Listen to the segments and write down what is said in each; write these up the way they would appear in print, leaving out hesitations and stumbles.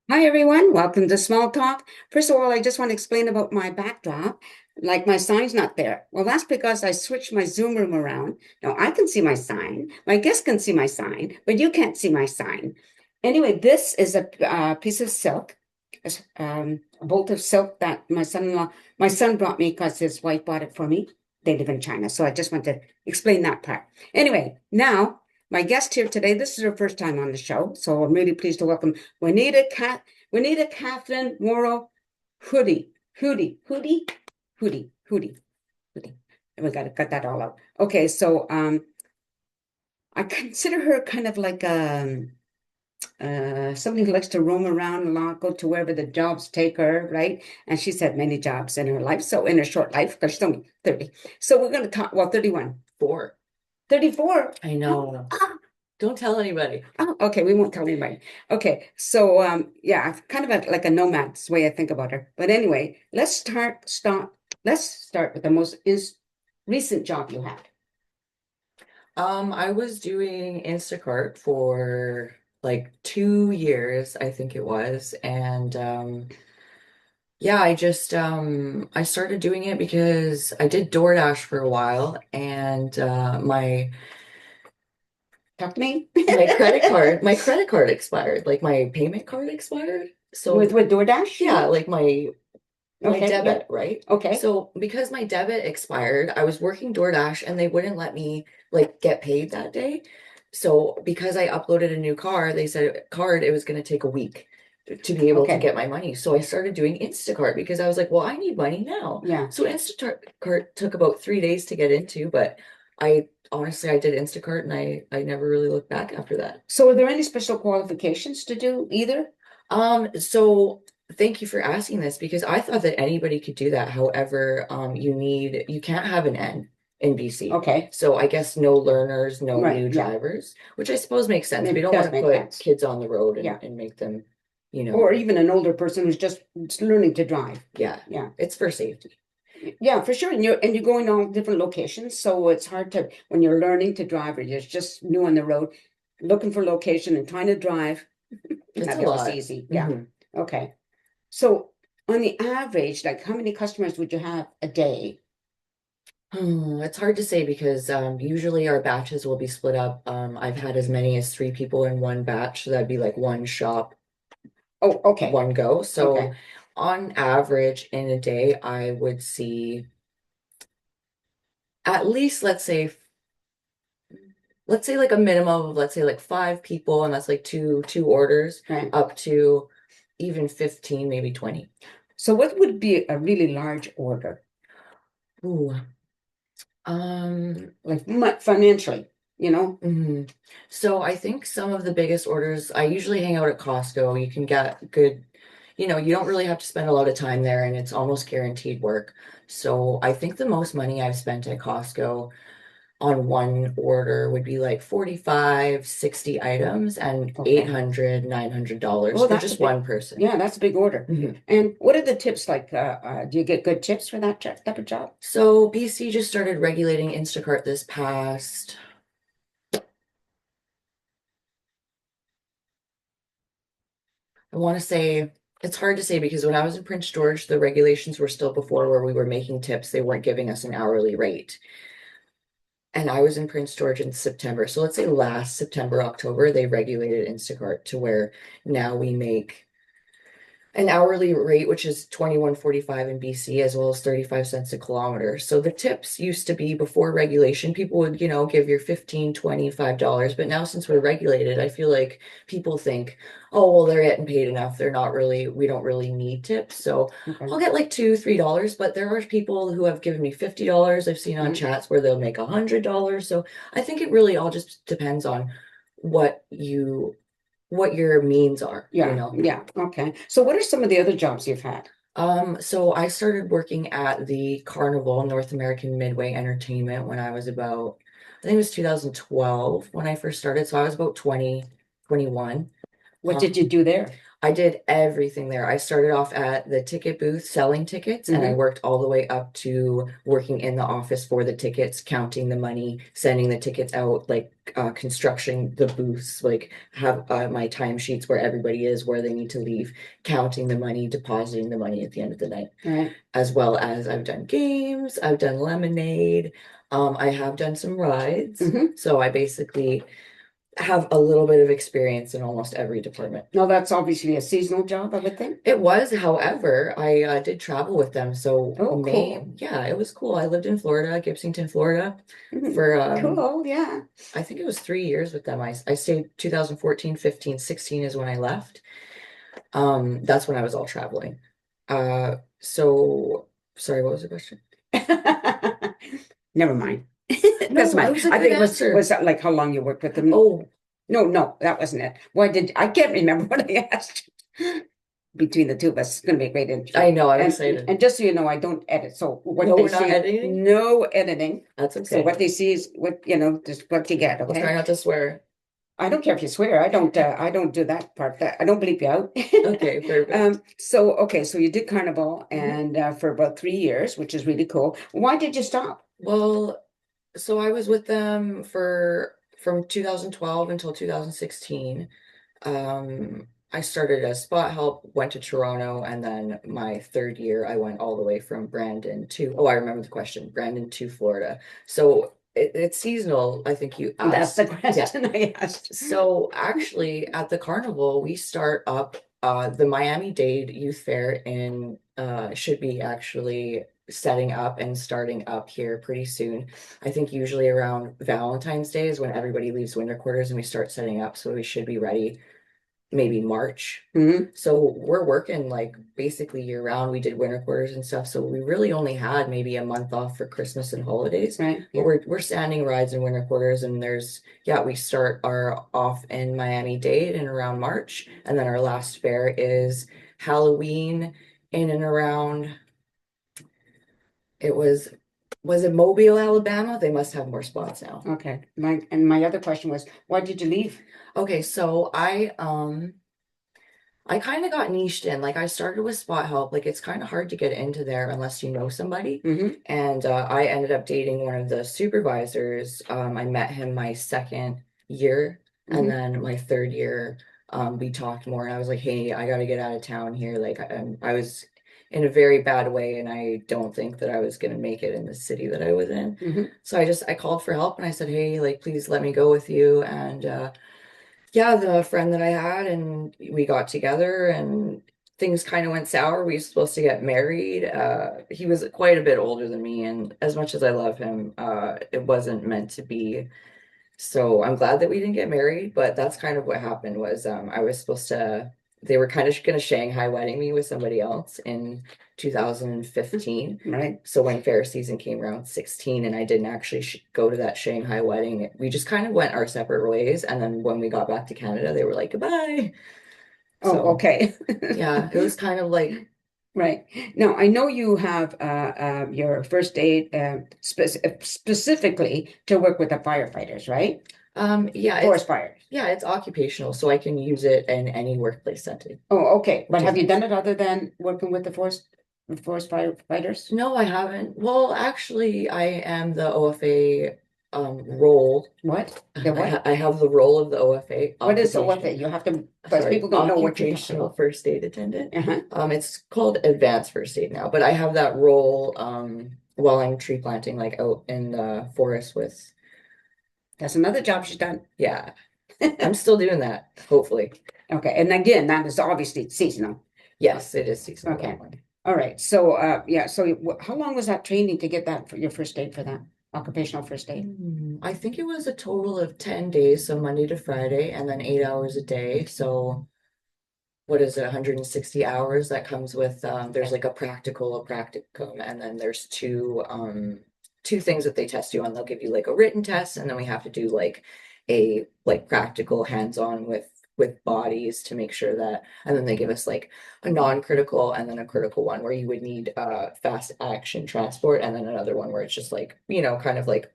Hi, everyone. Welcome to Small Talk. First of all, I just want to explain about my backdrop. Like my sign's not there. Well, that's because I switched my Zoom room around. Now I can see my sign. My guests can see my sign, but you can't see my sign. Anyway, this is a piece of silk, a bolt of silk that my son brought me because his wife bought it for me. They live in China, so I just want to explain that part. Anyway, now my guest here today, this is her first time on the show, so I'm really pleased to welcome Juanita Catherine Morrow-Hude. Hoodie. And we got to cut that all out. Okay, so I consider her kind of like somebody who likes to roam around a lot, go to wherever the jobs take her, right? And she's had many jobs in her life, so in her short life, because she's only 30. So we're going to talk, well, 31. 34. I know. Don't tell anybody. Oh, okay, we won't tell anybody. Okay, so yeah, kind of like a nomad's way I think about her. But anyway, let's start with the most is recent job you had. I was doing Instacart for like 2 years, I think it was. And yeah, I started doing it because I did DoorDash for a while and Talk to me. my credit card expired, like my payment card expired. With So DoorDash, you yeah, mean? like my Okay, yeah. debit, right? Okay. So because my debit expired, I was working DoorDash and they wouldn't let me like get paid that day. So because I uploaded a new card, they said card it was going to take a week to be able to Okay. get my money. So I started doing Instacart because I was like, well, I need money now. Yeah. So Instacart took about 3 days to get into, but I honestly I did Instacart and I never really looked back after that. So are there any special qualifications to do either? So thank you for asking this because I thought that anybody could do that. However, you can't have an N in BC. Okay. So I guess no learners, no Right. new Yeah. drivers, which I suppose makes sense. We It don't want does to make put sense. kids on the road Yeah. and make them, you Or know, even an older person who's just learning to drive. yeah, Yeah. it's for safety. Yeah, for sure. And you're going all different locations, so it's hard to when you're learning to drive or you're just new on the road, looking for location and trying to drive. It's a Not always lot. easy. Yeah. Mhm. Okay. So on the average, like how many customers would you have a day? It's hard to say because usually our batches will be split up. I've had as many as three people in one batch, so that'd be like one shop Oh, okay. one go. So Okay. on average in a day, I would see at least let's say like a minimum of let's say like five people, and that's like two orders, Right. up to even 15, maybe 20. So what would be a really large order? Ooh. Um, Like financially, you know? mhm. So I think some of the biggest orders, I usually hang out at Costco. You can get good, you don't really have to spend a lot of time there and it's almost guaranteed work. So I think the most money I've spent at Costco on one order would be like 45, 60 items and Okay. 800, $900 Oh, for that's a just big, one person. yeah, that's a big order. Mhm. And what are the tips like? Do you get good tips for that type of job? So BC just started regulating Instacart this past, I want to say, it's hard to say because when I was in Prince George, the regulations were still before where we were making tips. They weren't giving us an hourly rate. And I was in Prince George in September. So let's say last September, October, they regulated Instacart to where now we make an hourly rate, which is 21.45 in BC, as well as 35 cents a kilometer. So the tips used to be before regulation, people would, give your 15, $25. But now since we're regulated, I feel like people think, oh, well, they're getting paid enough. We don't really need tips. So Okay. I'll get like $2, $3. But there are people who have given me $50. I've seen on Right. chats where they'll make $100. So I think it really all just depends on what you what your means are, you Yeah, know. yeah. Okay. So what are some of the other jobs you've had? So I started working at the Carnival, North American Midway Entertainment, when I was I think it was 2012 when I first started. So I was about 20, 21. What did you do there? I did everything there. I started off at the ticket booth selling tickets, and I Hmm. worked all the way up to working in the office for the tickets, counting the money, sending the tickets out, like construction the booths, like have my timesheets where everybody is, where they need to leave, counting the money, depositing the money at the end of the night, Right. as well as I've done games, I've done lemonade, I have done some rides. Hmm. So I basically have a little bit of experience in almost every department. Now that's obviously a seasonal job, I would think. It was, however, I did travel with them. So Oh, May, cool. yeah, it was cool. I lived in Florida, Gibsonton, Florida, Mhm. for Cool, yeah. I think it was 3 years with them. I stayed 2014, 15, 16 is when I left. That's when I was all traveling. So sorry, what was the question? Never mind. Doesn't No, it matter. was a I good think was answer. that like how long you worked with them? Oh, No, no, that wasn't it. Why did I can't remember what I asked between the two of us. It's going to be a great interview. I know, I'm And excited. just so you know, I don't edit. So what No, they we're not see, editing. no editing. That's So okay. what they see is what, just what you get, I'll try okay? not to swear. I don't care if you swear. I don't do that part. That I don't bleep you out. Okay, perfect. So okay, so you did Carnival Mhm. and for about 3 years, which is really cool. Why did you stop? Well, so I was with them for from 2012 until 2016. I started as spot help, went to Toronto, and then my third year I went all the way from Brandon to, oh, I remember the question, Brandon to Florida. So it's seasonal, I think you That's the asked. Yeah. question I asked. So actually at the carnival, we start up the Miami-Dade Youth Fair in should be actually setting up and starting up here pretty soon. I think usually around Valentine's Day is when everybody leaves winter quarters and we start setting up. So we should be ready maybe March. Hmm. So we're working like basically year round. We did winter quarters and stuff. So we really only had maybe a month off for Christmas and holidays. Right. But Yeah. we're standing rides in winter quarters, and there's, yeah, we start our off in Miami-Dade in around March, and then our last fair is Halloween in and around, it was it Mobile, Alabama? They must have more spots now. Okay. My other question was, why did you leave? Okay, so I kind of got niched in. Like I started with spot help. Like it's kind of hard to get into there unless you know somebody. Hmm. And I ended up dating one of the supervisors. I met him my second year, and Hmm. then my third year, we talked more. And I was like, "Hey, I got to get out of town here." Like I was in a very bad way, and I don't think that I was gonna make it in the city that I was in. Hmm. So I called for help, and I said, "Hey, like please let me go with you." And yeah, the friend that I had, and we got together, and things kind of went sour. We were supposed to get married. He was quite a bit older than me, and as much as I love him, it wasn't meant to be. So I'm glad that we didn't get married, but that's kind of what happened was I was supposed to, they were kind of going to Shanghai wedding me with somebody else in 2015. Right. So when fair season came around 16 and I didn't actually go to that Shanghai wedding, we just kind of went our separate ways. And then when we got back to Canada, they were like, goodbye. Oh, So okay. yeah, it was kind of like, Right. Now, I know you have your first aid specifically to work with the firefighters, right? yeah, Forest fires. it's occupational, so I can use it in any workplace setting, Oh, okay. But which is have you nice. done it other than working with the forest firefighters? No, I haven't. Well, actually, I am the OFA role. What? The what? I have the role of the OFA, What is OFA? occupation, You have to, because sorry, people don't know what you're talking occupational about. first aid attendant. Uh-huh. It's called advanced first aid now, but I have that role while I'm tree planting, like out in the forest with, That's another job she's done. yeah, I'm still doing that, hopefully. Okay. And again, that is obviously seasonal. Yes, it is seasonal, that Okay. one. All right. So, yeah. So, how long was that training to get that for your first aid for that occupational first aid? I think it was a total of 10 days, so Monday to Friday, and then 8 hours a day. So what is it, 160 hours that comes with there's like a practical, a practicum, and then there's two things that they test you on. They'll give you like a written test, and then we have to do like a like practical hands-on with bodies to make sure that, and then they give us like a non-critical and then a critical one where you would need fast action transport, and then another one where it's just like, kind of like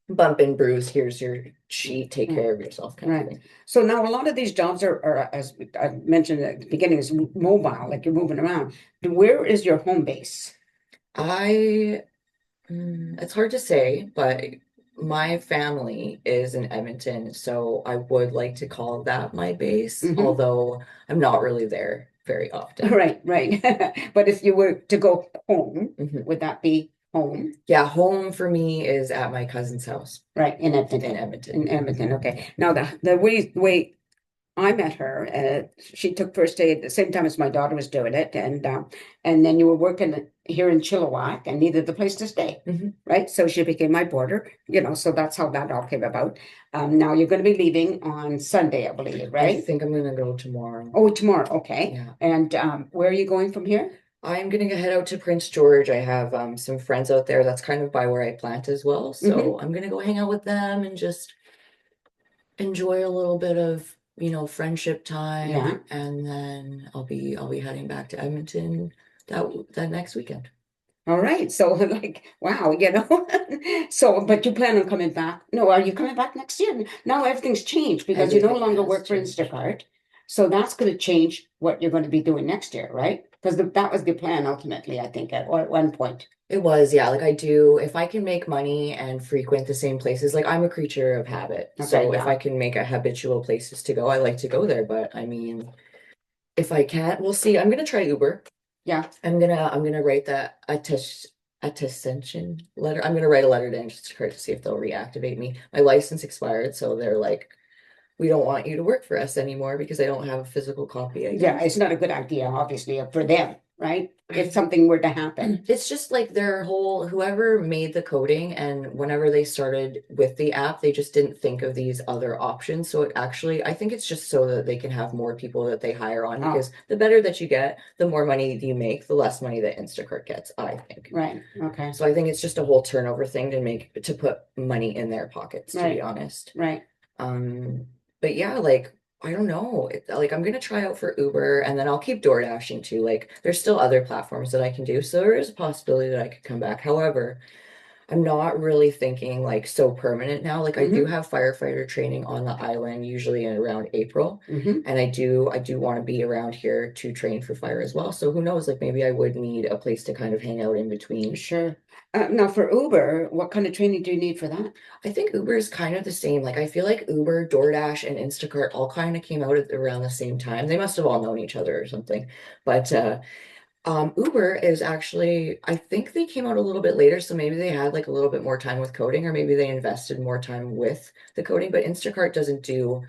bump and bruise, here's your sheet, take Mm, care of yourself kind of right. thing. So now a lot of these jobs are, as I mentioned at the beginning, is mobile, like you're moving around. Where is your home base? I it's hard to say, but my family is in Edmonton, so I would like to call that my base, Hmm. although I'm not really there very often. Right, right. But if you were to go home, Mhm. would that be home? Yeah, home for me is at my cousin's house Right, in in Edmonton. Edmonton. In Edmonton, okay. Now the way I met her, she took first aid at the same time as my daughter was doing it, and then you were working here in Chilliwack and needed the place to stay, Mhm. right? So she became my boarder, so that's how that all came about. Now you're going to be leaving on Sunday, I believe, I right? think I'm gonna go tomorrow. Oh, tomorrow, okay. Yeah. And where are you going from here? I'm gonna head out to Prince George. I have some friends out there. That's kind of by where I plant as well. Hmm. So I'm gonna go hang out with them and just enjoy a little bit of, friendship Yeah. time. And then I'll be heading back to Edmonton that next weekend. All right. So like, wow, So, but you plan on coming back? No, are you coming back next year? Now everything's changed because you no Everything longer has work for changed. Instacart. So that's going to change what you're going to be doing next year, right? Because that was the plan ultimately, I think, at one point. It was, yeah, like I do, if I can make money and frequent the same places, like I'm a creature of habit. Okay, So if yeah. I can make a habitual places to go, I like to go there. But I mean, if I can't, we'll see. I'm gonna try Uber. Yeah. I'm gonna write that attestation letter. I'm gonna write a letter to Instacart to see if they'll reactivate me. My license expired, so they're like, we don't want you to work for us anymore because I don't have a physical copy, I Yeah, guess. it's not a good idea, obviously, for them, right? If something were to happen. It's just like their whole, whoever made the coding and whenever they started with the app, they just didn't think of these other options. So it actually, I think it's just so that they can have more people that they hire on Oh, because the better that you get, the more money you make, the less money that Instacart gets, I think. right. Okay. So I think it's just a whole turnover thing to put money in their pockets, to be Right. honest. Right. Um, but yeah, like I don't know. Like I'm gonna try out for Uber and then I'll keep door dashing too. Like there's still other platforms that I can do. So there is a possibility that I could come back. However, I'm not really thinking like so permanent now. Like I do Mm-hmm. have firefighter training on the island usually in around April. Mm-hmm. And I do want to be around here to train for fire as well. So who knows, like maybe I would need a place to kind of hang out in between. Sure. Now for Uber, what kind of training do you need for that? I think Uber is kind of the same. Like I feel like Uber, DoorDash, and Instacart all kind of came out at around the same time. They must have all known each other or something. But Uber is actually, I think they came out a little bit later, so maybe they had like a little bit more time with coding, or maybe they invested more time with the coding. But Instacart doesn't do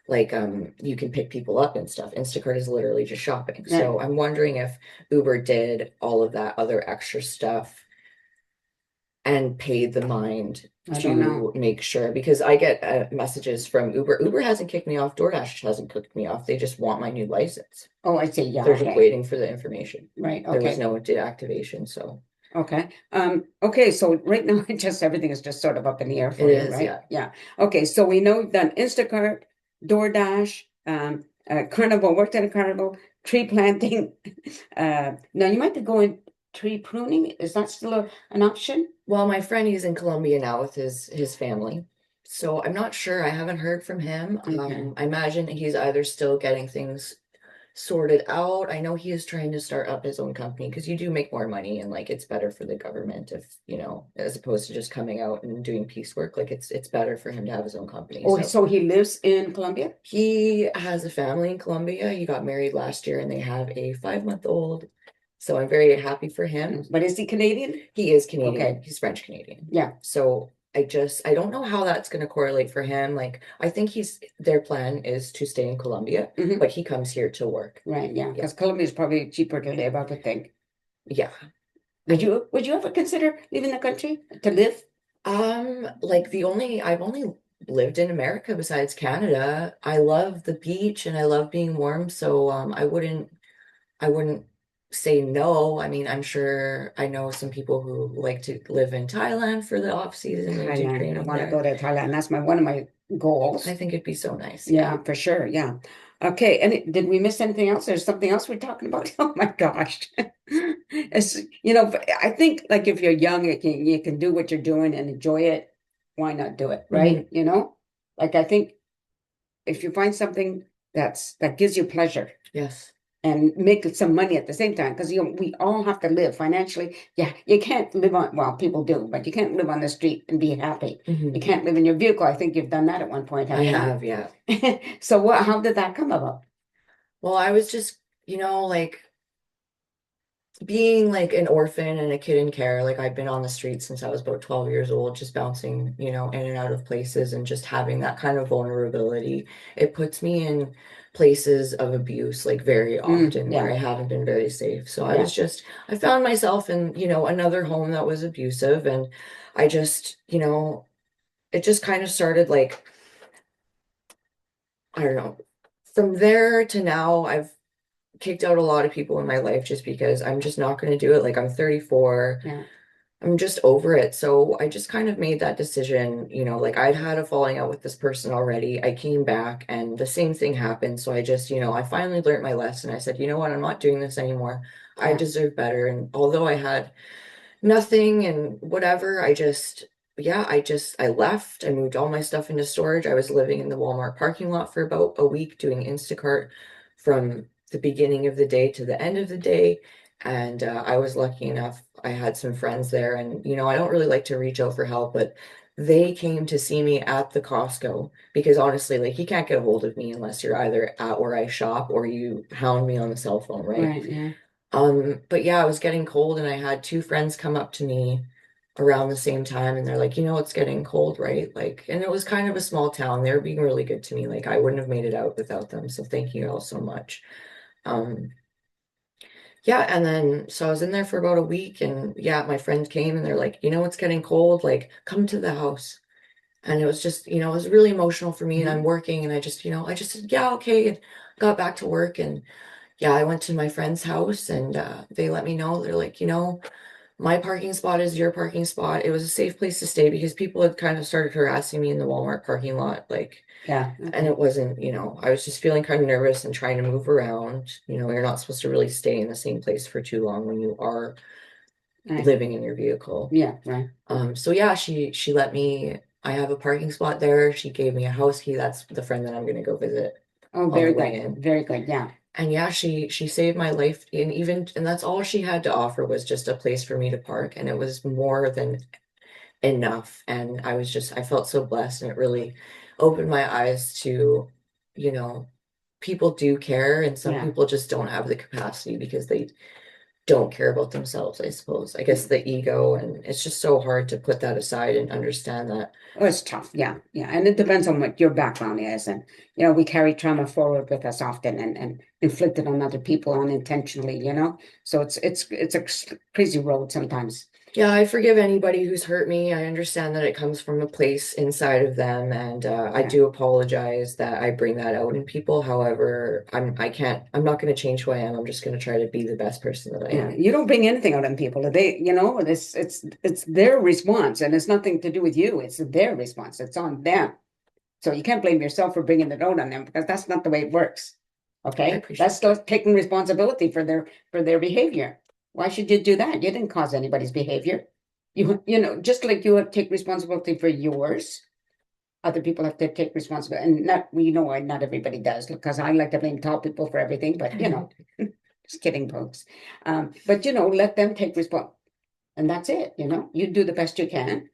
like you can pick people up and stuff. Instacart is literally just shopping. Right. So I'm wondering if Uber did all of that other extra stuff and paid the mind I don't know. to make sure because I get messages from Uber. Uber hasn't kicked me off. DoorDash hasn't kicked me off. They just want my new license. Oh, I see. Yeah. They're just Okay. waiting for the information. Right. There was Okay. no deactivation, so Okay. Okay. So right now, everything is just sort of up in the air it for you, is, right? yeah. Yeah. Okay. So we know you've done Instacart, DoorDash, Carnival, worked at a carnival, tree planting. Now you might be going tree pruning. Is that still an option? Well, my friend he's in Colombia now with his family. So I'm not sure. I haven't heard from him. Okay. I imagine he's either still getting things sorted out. I know he is trying to start up his own company because you do make more money and like it's better for the government if, as opposed to just coming out and doing piecework. Like it's better for him to have his own company. Oh, So so he lives in Colombia? he has a family in Colombia. He got married last year and they have a 5-month old. So I'm very happy for him. But is he Canadian? He is Canadian. Okay. He's French Canadian. Yeah. So I don't know how that's going to correlate for him. Like I think their plan is to stay in Colombia, Hmm. but he comes here to work. Right. Yeah. Yeah. Because Colombia is probably cheaper to live, I would think. Yeah. Would And you ever consider leaving the country to live? like I've only lived in America besides Canada. I love the beach and I love being warm, so I wouldn't say no. I mean, I'm sure I know some people who like to live in Thailand for the off season and do Thailand. I training want to there. go to Thailand. That's one of my I goals. think it'd be so nice. Yeah. Yeah, for sure. Yeah. Okay. And did we miss anything else? There's something else we're talking about. Oh my gosh. But I think like if you're young, you can do what you're doing and enjoy it. why not do it, Hmm. right? You know, like I think if you find something that gives you pleasure Yes. and make some money at the same time, because we all have to live financially. Yeah, you can't live on, well, people do, but you can't live on the street and be happy. You Hmm. can't live in your vehicle. I think you've done that at one point, I have you not? have, yeah. So what, how did that come about? Well, I was just, like being like an orphan and a kid in care, like I've been on the streets since I was about 12 years old, just bouncing, in and out of places and just having that kind of vulnerability. It puts me in places of abuse like very often where Yeah, I haven't been very safe. So yeah, I found myself in, another home that was abusive and I just, it just kind of started like, I don't know. From there to now, I've kicked out a lot of people in my life just because I'm just not going to do it. Like I'm 34. yeah, I'm just over it. So I just kind of made that decision, like I'd had a falling out with this person already. I came back and the same thing happened. So I just, I finally learned my lesson. I said, you know what, I'm not doing this anymore. I yeah, deserve better. And although I had nothing and whatever, I left. I moved all my stuff into storage. I was living in the Walmart parking lot for about a week doing Instacart from the beginning of the day to the end of the day. And I was lucky enough, I had some friends there. And, I don't really like to reach out for help, but they came to see me at the Costco because honestly, like you can't get a hold of me unless you're either at where I shop or you hound me on the cell phone, right? right, yeah. But yeah, I was getting cold and I had two friends come up to me around the same time and they're like, it's getting cold, right? Like, and it was kind of a small town. They were being really good to me. Like I wouldn't have made it out without them. So thank you all so much. Um, yeah, and then so I was in there for about a week and yeah, my friends came and they're like, it's getting cold, like come to the house. And it was just, it was really emotional for me and I'm Mhm. working and I just said, yeah, okay, and got back to work and yeah, I went to my friend's house and they let me know. They're like, my parking spot is your parking spot. It was a safe place to stay because people had kind of started harassing me in the Walmart parking lot. Like, Yeah, and okay. it wasn't, I was just feeling kind of nervous and trying to move around. You're not supposed to really stay in the same place for too long when you are Right. living in your vehicle. Yeah, right. So yeah, she let me, I have a parking spot there. She gave me a house key. That's the friend that I'm going to go visit Oh, on the very way good. in. Very good. Yeah. And yeah, she saved my life and that's all she had to offer was just a place for me to park and it was more than enough. And I felt so blessed and it really opened my eyes to, you know, people do care and some Yeah. people just don't have the capacity because they don't care about themselves, I suppose. I guess the ego and it's just so hard to put that aside and understand that. Oh, it's tough. Yeah. Yeah. And it depends on what your background is. And, we carry trauma forward with us often and inflict it on other people unintentionally. So it's a crazy road sometimes. Yeah, I forgive anybody who's hurt me. I understand that it comes from a place inside of them, and I Yeah. do apologize that I bring that out in people. However, I'm not going to change who I am. I'm just going to try to be the best person that I Yeah. am. You don't bring anything out on people. It's their response and it's nothing to do with you. It's their response. It's on them. So you can't blame yourself for bringing it out on them because that's not the way it works. I Okay, that's appreciate still that. taking responsibility for their behavior. Why should you do that? You didn't cause anybody's behavior. Just like you have to take responsibility for yours, other people have to take responsibility. And not we know why not everybody does because I like to blame tall people for everything, but just kidding, folks. But let them take responsibility, and that's it. You do the best you can,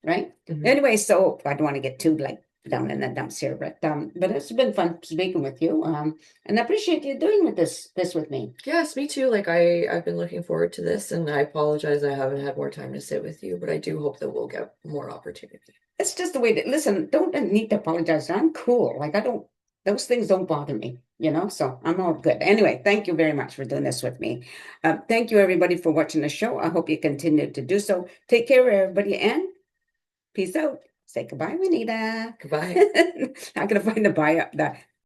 right? Mhm. Anyway, so I don't want to get too like down in the dumps here, but it's been fun speaking with you. And I appreciate you doing with this with me. Yes, me too. Like I've been looking forward to this, and I apologize I haven't had more time to sit with you, but I do hope that we'll get more opportunity. It's just the way that listen, don't need to apologize. I'm cool. Like I don't those things don't bother me. So I'm all good. Anyway, thank you very much for doing this with me. Thank you everybody for watching the show. I hope you continue to do so. Take care, everybody, and peace out. Say goodbye, Juanita. Goodbye. I'm gonna find the